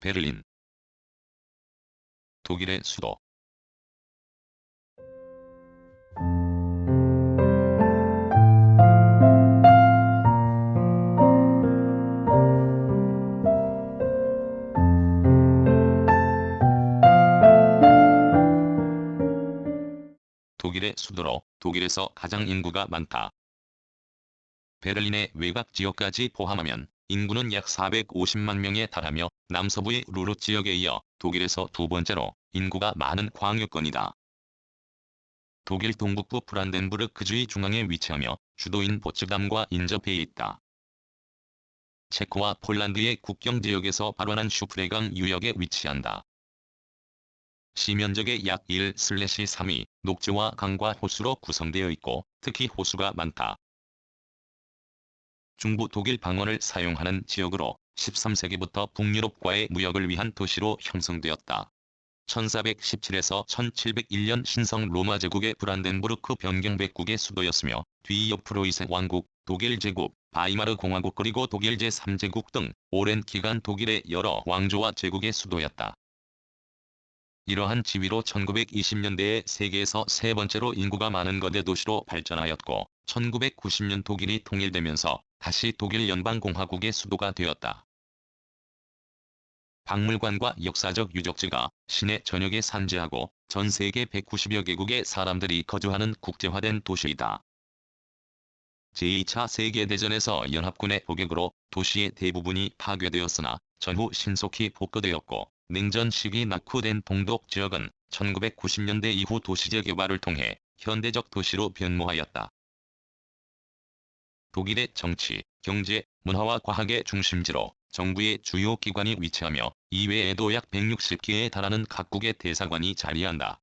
베를린. 독일의 수도. 독일의 수도로 독일에서 가장 인구가 많다. 베를린의 외곽 지역까지 포함하면 인구는 약 450만 명에 달하며 남서부의 루hr 지역에 이어 독일에서 두 번째로 인구가 많은 광역권이다. 독일 동북부 브란덴부르크주의 중앙에 위치하며 주도인 포츠담과 인접해 있다. 체코와 폴란드의 국경 지역에서 발원한 슈프레강 유역에 위치한다. 시면적의 약 1/3이 녹지와 강과 호수로 구성되어 있고 특히 호수가 많다. 중부 독일 방언을 사용하는 지역으로 13세기부터 북유럽과의 무역을 위한 도시로 형성되었다. 1417에서 1701년 신성 로마 제국의 브란덴부르크 변경백국의 수도였으며 뒤이어 프로이센 왕국, 독일 제국, 바이마르 공화국 그리고 독일 제3제국 등 오랜 기간 독일의 여러 왕조와 제국의 수도였다. 이러한 지위로 1920년대에 세계에서 세 번째로 인구가 많은 거대 도시로 발전하였고 1990년 독일이 통일되면서 다시 독일 연방공화국의 수도가 되었다. 박물관과 역사적 유적지가 시내 전역에 산재하고 전 세계 190여 개국의 사람들이 거주하는 국제화된 도시이다. 제2차 세계대전에서 연합군의 포격으로 도시의 대부분이 파괴되었으나 전후 신속히 복구되었고 냉전 시기 낙후된 동독 지역은 1990년대 이후 도시 재개발을 통해 현대적 도시로 변모하였다. 독일의 정치, 경제, 문화와 과학의 중심지로 정부의 주요 기관이 위치하며 이외에도 약 160개에 달하는 각국의 대사관이 자리한다.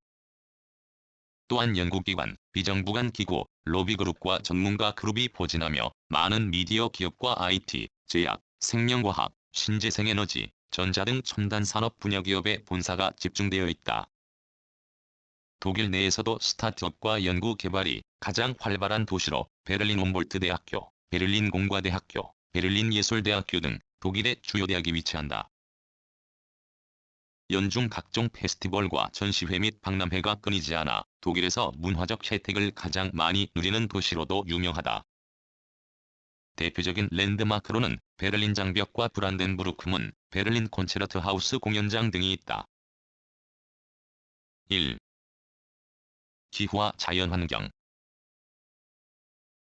또한 연구기관, 비정부간 기구, 로비그룹과 전문가 그룹이 포진하며 많은 미디어 기업과 IT, 제약, 생명과학, 신재생에너지, 전자 등 첨단 산업 분야 기업의 본사가 집중되어 있다. 독일 내에서도 스타트업과 연구 개발이 가장 활발한 도시로 베를린 훔볼트 대학교, 베를린 공과대학교, 베를린 예술대학교 등 독일의 주요 대학이 위치한다. 연중 각종 페스티벌과 전시회 및 박람회가 끊이지 않아 독일에서 문화적 혜택을 가장 많이 누리는 도시로도 유명하다. 대표적인 랜드마크로는 베를린 장벽과 브란덴부르크 문, 베를린 콘체르트 하우스 공연장 등이 있다. 1. 기후와 자연환경.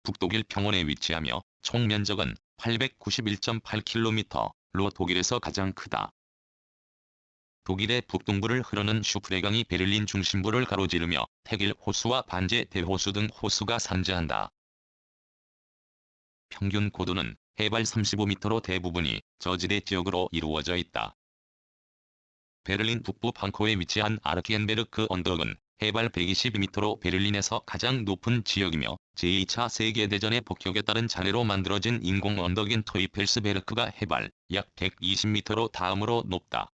북독일 평원에 위치하며 총 면적은 891.8km로 독일에서 가장 크다. 독일의 북동부를 흐르는 슈프레강이 베를린 중심부를 가로지르며 택일 호수와 반제 대호수 등 호수가 산재한다. 평균 고도는 해발 35m로 대부분이 저지대 지역으로 이루어져 있다. 베를린 북부 판코에 위치한 아르키엔베르크 언덕은 해발 122m로 베를린에서 가장 높은 지역이며 제2차 세계대전의 폭격에 따른 잔해로 만들어진 인공 언덕인 토이펠스베르크가 해발 약 120m로 다음으로 높다.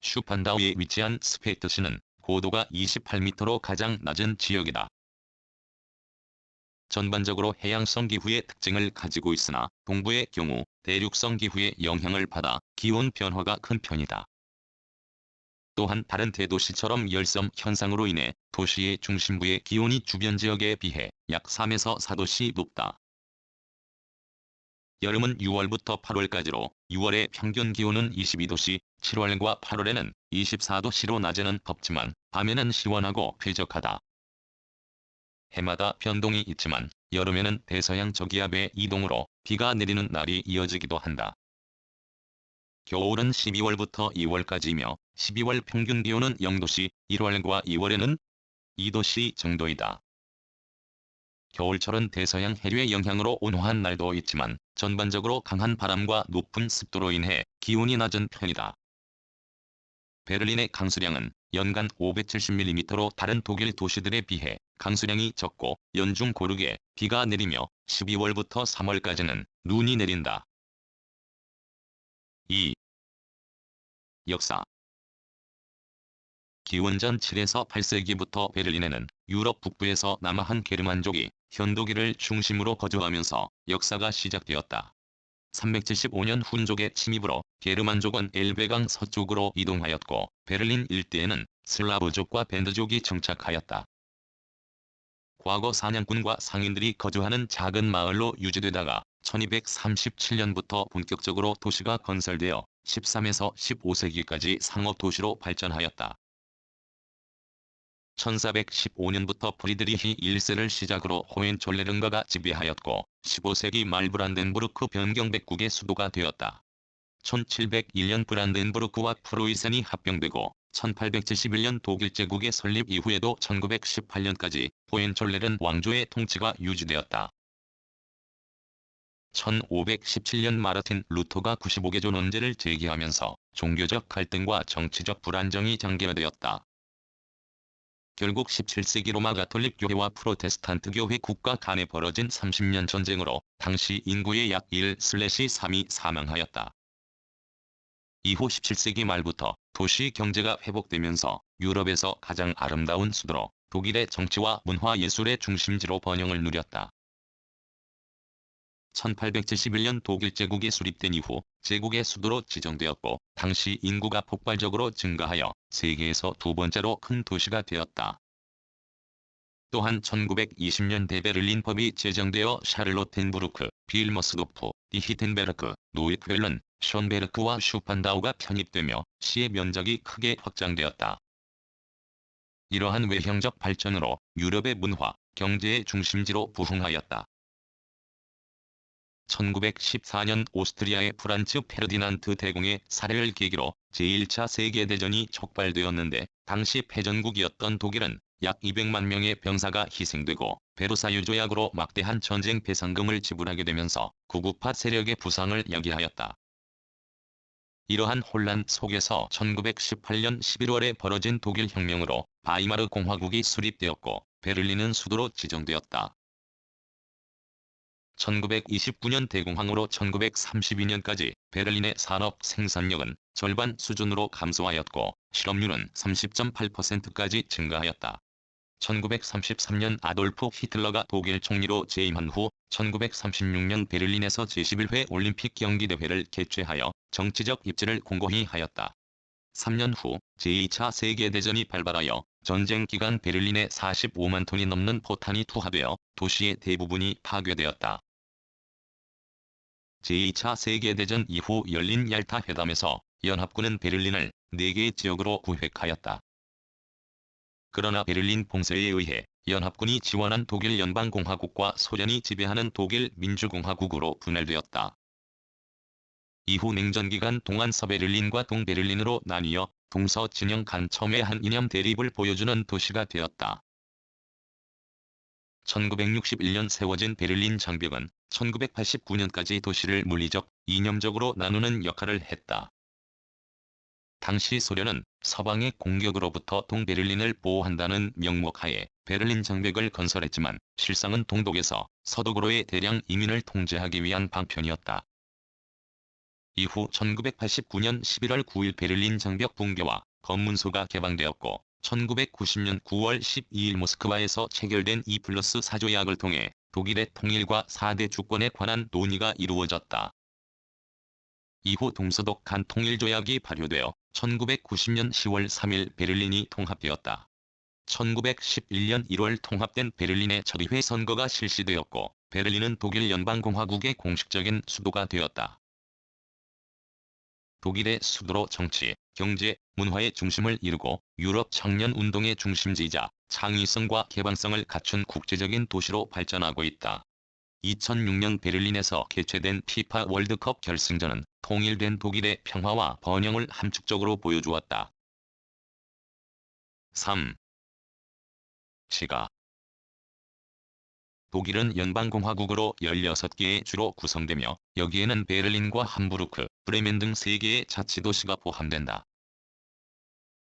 슈판다우에 위치한 스페이트시는 고도가 28m로 가장 낮은 지역이다. 전반적으로 해양성 기후의 특징을 가지고 있으나 동부의 경우 대륙성 기후의 영향을 받아 기온 변화가 큰 편이다. 또한 다른 대도시처럼 열섬 현상으로 인해 도시의 중심부의 기온이 주변 지역에 비해 약 3에서 4도씨 높다. 여름은 6월부터 8월까지로 6월의 평균 기온은 22도씨, 7월과 8월에는 24도씨로 낮에는 덥지만 밤에는 시원하고 쾌적하다. 해마다 변동이 있지만 여름에는 대서양 저기압의 이동으로 비가 내리는 날이 이어지기도 한다. 겨울은 12월부터 2월까지이며 12월 평균 기온은 0도씨, 1월과 2월에는 2도씨 정도이다. 겨울철은 대서양 해류의 영향으로 온화한 날도 있지만 전반적으로 강한 바람과 높은 습도로 인해 기온이 낮은 편이다. 베를린의 강수량은 연간 570mm로 다른 독일 도시들에 비해 강수량이 적고 연중 고르게 비가 내리며 12월부터 3월까지는 눈이 내린다. 2. 역사. 기원전 7에서 8세기부터 베를린에는 유럽 북부에서 남아한 게르만족이 현독일을 중심으로 거주하면서 역사가 시작되었다. 375년 훈족의 침입으로 게르만족은 엘베강 서쪽으로 이동하였고 베를린 일대에는 슬라브족과 벤드족이 정착하였다. 과거 사냥꾼과 상인들이 거주하는 작은 마을로 유지되다가 1237년부터 본격적으로 도시가 건설되어 13에서 15세기까지 상업도시로 발전하였다. 1415년부터 프리드리히 1세를 시작으로 호헨졸레른가가 지배하였고 15세기 말 브란덴부르크 변경백국의 수도가 되었다. 1701년 브란덴부르크와 프로이센이 합병되고 1871년 독일 제국의 설립 이후에도 1918년까지 호헨졸레른 왕조의 통치가 유지되었다. 1517년 마르틴 루터가 95개조 논제를 제기하면서 종교적 갈등과 정치적 불안정이 장기화되었다. 결국 17세기 로마 가톨릭 교회와 프로테스탄트 교회 국가 간에 벌어진 30년 전쟁으로 당시 인구의 약 1/3이 사망하였다. 이후 17세기 말부터 도시 경제가 회복되면서 유럽에서 가장 아름다운 수도로 독일의 정치와 문화 예술의 중심지로 번영을 누렸다. 1871년 독일 제국이 수립된 이후 제국의 수도로 지정되었고 당시 인구가 폭발적으로 증가하여 세계에서 두 번째로 큰 도시가 되었다. 또한 1920년 대베를린법이 제정되어 샤를로텐부르크, 빌머스도프, 디히텐베르크, 노이크웰른, 션베르크와 슈판다우가 편입되며 시의 면적이 크게 확장되었다. 이러한 외형적 발전으로 유럽의 문화, 경제의 중심지로 부흥하였다. 1914년 오스트리아의 프란츠 페르디난트 대공의 살해를 계기로 제1차 세계대전이 촉발되었는데 당시 패전국이었던 독일은 약 200만 명의 병사가 희생되고 베르사유 조약으로 막대한 전쟁 배상금을 지불하게 되면서 구구파 세력의 부상을 야기하였다. 이러한 혼란 속에서 1918년 11월에 벌어진 독일 혁명으로 바이마르 공화국이 수립되었고 베를린은 수도로 지정되었다. 1929년 대공황으로 1932년까지 베를린의 산업 생산력은 절반 수준으로 감소하였고 실업률은 30.8%까지 증가하였다. 1933년 아돌프 히틀러가 독일 총리로 재임한 후 1936년 베를린에서 제11회 올림픽 경기대회를 개최하여 정치적 입지를 공고히 하였다. 3년 후 제2차 세계대전이 발발하여 전쟁 기간 베를린에 45만 톤이 넘는 포탄이 투하되어 도시의 대부분이 파괴되었다. 제2차 세계대전 이후 열린 얄타 회담에서 연합군은 베를린을 4개의 지역으로 구획하였다. 그러나 베를린 봉쇄에 의해 연합군이 지원한 독일 연방공화국과 소련이 지배하는 독일 민주공화국으로 분할되었다. 이후 냉전기간 동안 서베를린과 동베를린으로 나뉘어 동서 진영 간 첨예한 이념 대립을 보여주는 도시가 되었다. 1961년 세워진 베를린 장벽은 1989년까지 도시를 물리적, 이념적으로 나누는 역할을 했다. 당시 소련은 서방의 공격으로부터 동베를린을 보호한다는 명목하에 베를린 장벽을 건설했지만 실상은 동독에서 서독으로의 대량 이민을 통제하기 위한 방편이었다. 이후 1989년 11월 9일 베를린 장벽 붕괴와 검문소가 개방되었고 1990년 9월 12일 모스크바에서 체결된 2+4 조약을 통해 독일의 통일과 4대 주권에 관한 논의가 이루어졌다. 이후 동서독 간 통일조약이 발효되어 1990년 10월 3일 베를린이 통합되었다. 1911년 1월 통합된 베를린의 첫 의회 선거가 실시되었고 베를린은 독일 연방공화국의 공식적인 수도가 되었다. 독일의 수도로 정치, 경제, 문화의 중심을 이루고 유럽 청년 운동의 중심지이자 창의성과 개방성을 갖춘 국제적인 도시로 발전하고 있다. 2006년 베를린에서 개최된 피파 월드컵 결승전은 통일된 독일의 평화와 번영을 함축적으로 보여주었다. 3. 시가 독일은 연방공화국으로 16개의 주로 구성되며 여기에는 베를린과 함부르크, 브레멘 등 3개의 자치도시가 포함된다.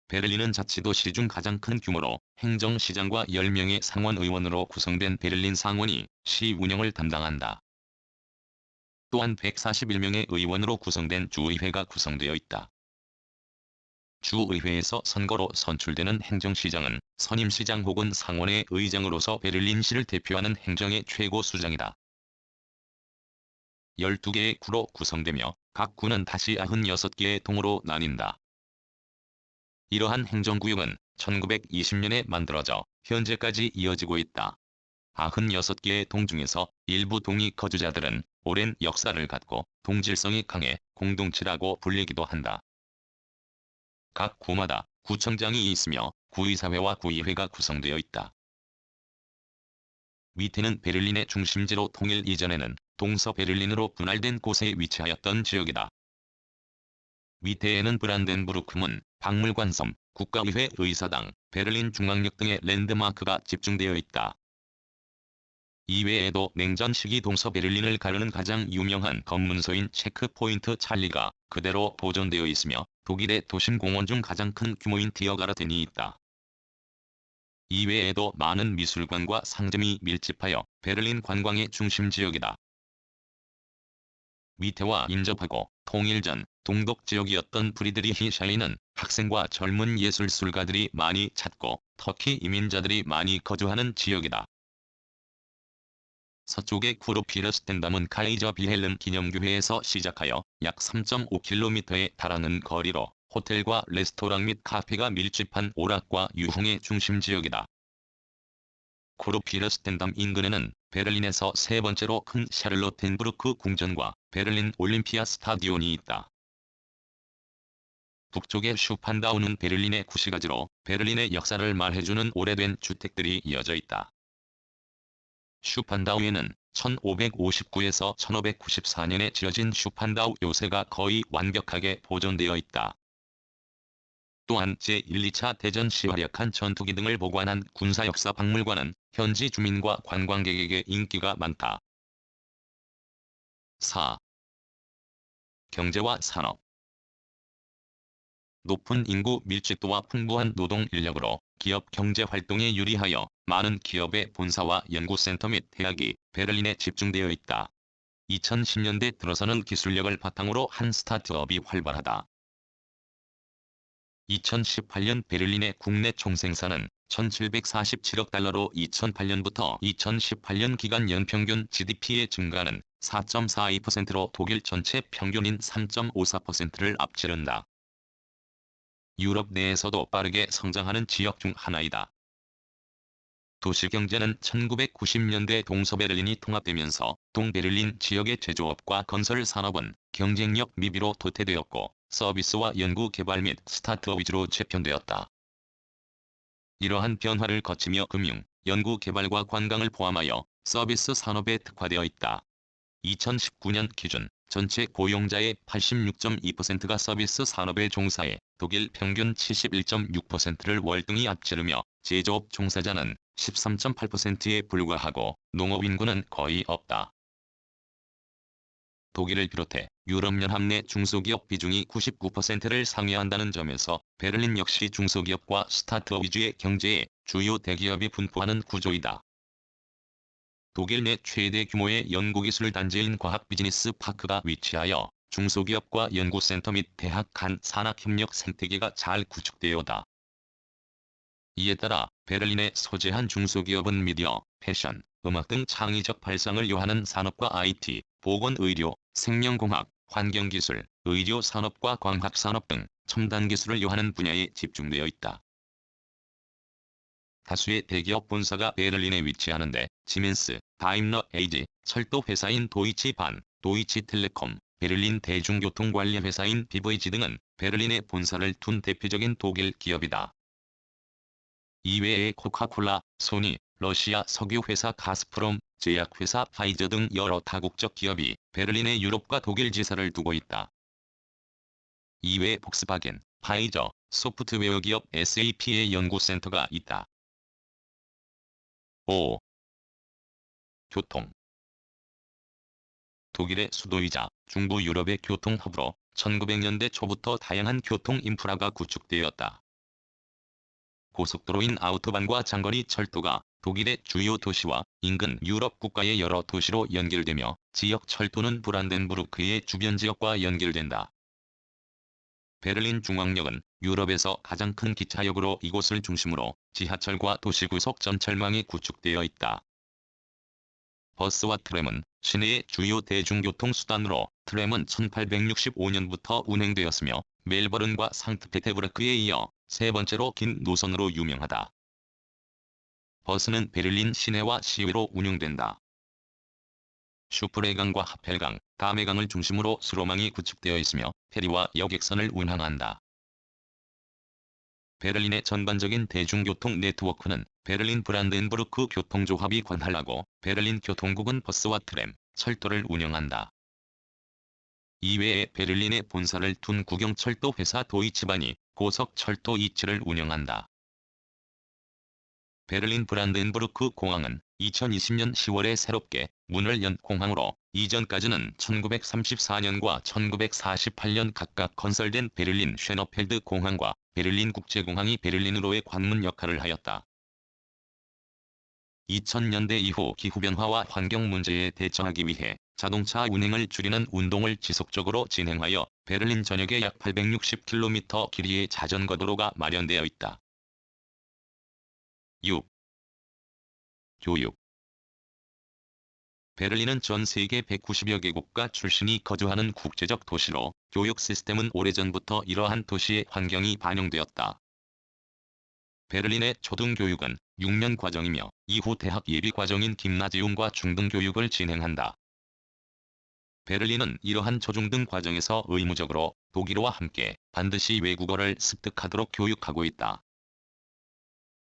베를린은 자치도시 중 가장 큰 규모로 행정시장과 10명의 상원의원으로 구성된 베를린 상원이 시 운영을 담당한다. 또한 141명의 의원으로 구성된 주의회가 구성되어 있다. 주의회에서 선거로 선출되는 행정시장은 선임시장 혹은 상원의 의장으로서 베를린시를 대표하는 행정의 최고 수장이다. 12개의 구로 구성되며 각 구는 다시 96개의 동으로 나뉜다. 이러한 행정구역은 1920년에 만들어져 현재까지 이어지고 있다. 96개의 동 중에서 일부 동이 거주자들은 오랜 역사를 갖고 동질성이 강해 공동체라고 불리기도 한다. 각 구마다 구청장이 있으며 구의사회와 구의회가 구성되어 있다. 위테는 베를린의 중심지로 통일 이전에는 동서베를린으로 분할된 곳에 위치하였던 지역이다. 위테에는 브란덴부르크문, 박물관섬, 국가의회 의사당, 베를린 중앙역 등의 랜드마크가 집중되어 있다. 이외에도 냉전 시기 동서베를린을 가르는 가장 유명한 검문소인 체크포인트 찰리가 그대로 보존되어 있으며 독일의 도심 공원 중 가장 큰 규모인 티어가르텐이 있다. 이외에도 많은 미술관과 상점이 밀집하여 베를린 관광의 중심 지역이다. 위테와 인접하고 통일 전 동독 지역이었던 프리드리히 샬리는 학생과 젊은 예술술가들이 많이 찾고 터키 이민자들이 많이 거주하는 지역이다. 서쪽의 쿠르피르스텐담은 카이저 빌헬름 기념교회에서 시작하여 약 3.5km에 달하는 거리로 호텔과 레스토랑 및 카페가 밀집한 오락과 유흥의 중심 지역이다. 쿠르피르스텐담 인근에는 베를린에서 세 번째로 큰 샤를로텐부르크 궁전과 베를린 올림피아 스타디온이 있다. 북쪽의 슈판다우는 베를린의 구시가지로 베를린의 역사를 말해주는 오래된 주택들이 이어져 있다. 슈판다우에는 1559에서 1594년에 지어진 슈판다우 요새가 거의 완벽하게 보존되어 있다. 또한 제1, 2차 대전 시 활약한 전투기 등을 보관한 군사역사 박물관은 현지 주민과 관광객에게 인기가 많다. 4. 경제와 산업. 높은 인구 밀집도와 풍부한 노동 인력으로 기업 경제 활동에 유리하여 많은 기업의 본사와 연구센터 및 대학이 베를린에 집중되어 있다. 2010년대 들어서는 기술력을 바탕으로 한 스타트업이 활발하다. 2018년 베를린의 국내 총생산은 1,747억 달러로 2008년부터 2018년 기간 연평균 GDP의 증가는 4.42%로 독일 전체 평균인 3.54%를 앞지른다. 유럽 내에서도 빠르게 성장하는 지역 중 하나이다. 도시경제는 1990년대 동서베를린이 통합되면서 동베를린 지역의 제조업과 건설 산업은 경쟁력 미비로 도태되었고 서비스와 연구개발 및 스타트업 위주로 재편되었다. 이러한 변화를 거치며 금융, 연구개발과 관광을 포함하여 서비스 산업에 특화되어 있다. 2019년 기준 전체 고용자의 86.2%가 서비스 산업에 종사해 독일 평균 71.6%를 월등히 앞지르며 제조업 종사자는 13.8%에 불과하고 농업 인구는 거의 없다. 독일을 비롯해 유럽연합 내 중소기업 비중이 99%를 상회한다는 점에서 베를린 역시 중소기업과 스타트업 위주의 경제에 주요 대기업이 분포하는 구조이다. 독일 내 최대 규모의 연구기술 단지인 과학비즈니스 파크가 위치하여 중소기업과 연구센터 및 대학 간 산학협력 생태계가 잘 구축되어다. 이에 따라 베를린에 소재한 중소기업은 미디어, 패션, 음악 등 창의적 발상을 요하는 산업과 IT, 보건의료, 생명공학, 환경기술, 의료산업과 광학산업 등 첨단기술을 요하는 분야에 집중되어 있다. 다수의 대기업 본사가 베를린에 위치하는데 지멘스, 다임러 에이지, 철도 회사인 도이치반, 도이치텔레콤, 베를린 대중교통관리 회사인 BVG 등은 베를린에 본사를 둔 대표적인 독일 기업이다. 이외에 코카콜라, 소니, 러시아 석유회사 가스프롬, 제약회사 파이저 등 여러 다국적 기업이 베를린에 유럽과 독일 지사를 두고 있다. 이외에 폭스바겐, 파이저, 소프트웨어 기업 SAP의 연구센터가 있다. 5. 교통. 독일의 수도이자 중부 유럽의 교통허브로 1900년대 초부터 다양한 교통 인프라가 구축되었다. 고속도로인 아우토반과 장거리 철도가 독일의 주요 도시와 인근 유럽 국가의 여러 도시로 연결되며 지역 철도는 브란덴부르크의 주변 지역과 연결된다. 베를린 중앙역은 유럽에서 가장 큰 기차역으로 이곳을 중심으로 지하철과 도시구속 전철망이 구축되어 있다. 버스와 트램은 시내의 주요 대중교통수단으로 트램은 1865년부터 운행되었으며 멜버른과 상트페테부르크에 이어 세 번째로 긴 노선으로 유명하다. 버스는 베를린 시내와 시외로 운영된다. 슈프레강과 하펠강, 다메강을 중심으로 수로망이 구축되어 있으며 페리와 여객선을 운항한다. 베를린의 전반적인 대중교통 네트워크는 베를린 브란덴부르크 교통조합이 관할하고 베를린 교통국은 버스와 트램, 철도를 운영한다. 이외에 베를린에 본사를 둔 국영철도 회사 도이치반이 고속철도 2치를 운영한다. 베를린 브란덴부르크 공항은 2020년 10월에 새롭게 문을 연 공항으로 이전까지는 1934년과 1948년 각각 건설된 베를린 쉐너펠드 공항과 베를린 국제공항이 베를린으로의 관문 역할을 하였다. 2000년대 이후 기후변화와 환경 문제에 대처하기 위해 자동차 운행을 줄이는 운동을 지속적으로 진행하여 베를린 전역에 약 860km 길이의 자전거도로가 마련되어 있다. 6. 교육. 베를린은 전 세계 190여 개국가 출신이 거주하는 국제적 도시로 교육 시스템은 오래전부터 이러한 도시의 환경이 반영되었다. 베를린의 초등교육은 6년 과정이며 이후 대학 예비 과정인 김나지움과 중등교육을 진행한다. 베를린은 이러한 초중등 과정에서 의무적으로 독일어와 함께 반드시 외국어를 습득하도록 교육하고 있다.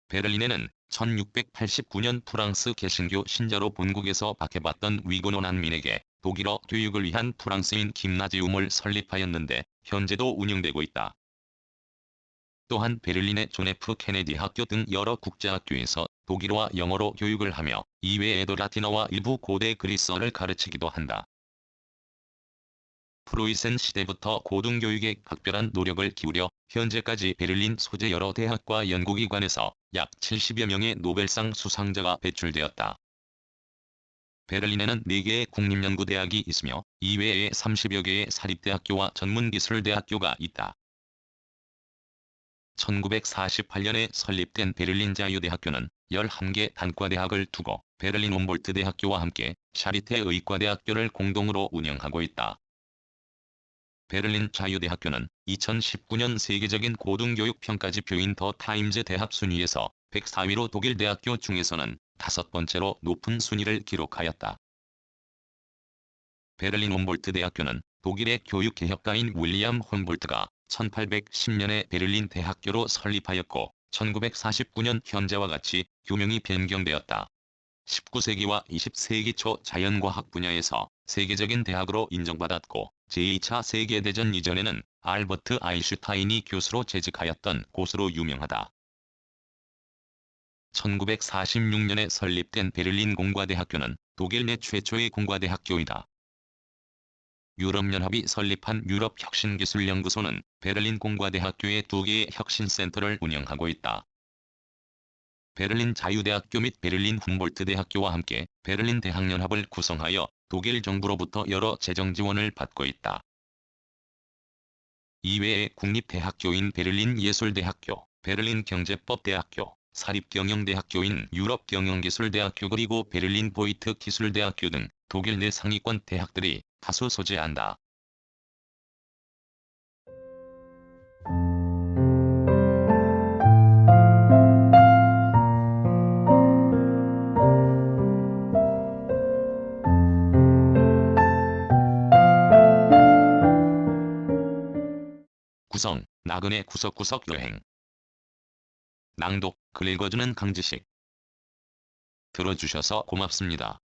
베를린에는 1689년 프랑스 개신교 신자로 본국에서 박해받던 위고노 난민에게 독일어 교육을 위한 프랑스인 김나지움을 설립하였는데 현재도 운영되고 있다. 또한 베를린의 존 F 케네디 학교 등 여러 국제학교에서 독일어와 영어로 교육을 하며 이외에도 라틴어와 일부 고대 그리스어를 가르치기도 한다. 프로이센 시대부터 고등교육에 각별한 노력을 기울여 현재까지 베를린 소재 여러 대학과 연구기관에서 약 70여 명의 노벨상 수상자가 배출되었다. 베를린에는 4개의 국립연구대학이 있으며 이외에 30여 개의 사립대학교와 전문기술대학교가 있다. 1948년에 설립된 베를린 자유대학교는 11개 단과대학을 두고 베를린 훔볼트 대학교와 함께 샤리테 의과대학교를 공동으로 운영하고 있다. 베를린 자유대학교는 2019년 세계적인 고등교육 평가지표인 더 타임즈 대학 순위에서 104위로 독일 대학교 중에서는 5번째로 높은 순위를 기록하였다. 베를린 훔볼트 대학교는 독일의 교육개혁가인 윌리엄 훔볼트가 1810년에 베를린 대학교로 설립하였고 1949년 현재와 같이 교명이 변경되었다. 19세기와 20세기 초 자연과학 분야에서 세계적인 대학으로 인정받았고 제2차 세계대전 이전에는 알버트 아인슈타인이 교수로 재직하였던 곳으로 유명하다. 1946년에 설립된 베를린 공과대학교는 독일 내 최초의 공과대학교이다. 유럽연합이 설립한 유럽혁신기술연구소는 베를린 공과대학교의 2개의 혁신센터를 운영하고 있다. 베를린 자유대학교 및 베를린 훔볼트 대학교와 함께 베를린 대학연합을 구성하여 독일 정부로부터 여러 재정 지원을 받고 있다. 이외에 국립대학교인 베를린 예술대학교, 베를린 경제법대학교, 사립경영대학교인 유럽경영기술대학교 그리고 베를린 보이트 기술대학교 등 독일 내 상위권 대학들이 다수 소재한다. 구성, 나그네 구석구석 여행. 낭독, 글 읽어주는 강지식. 들어주셔서 고맙습니다.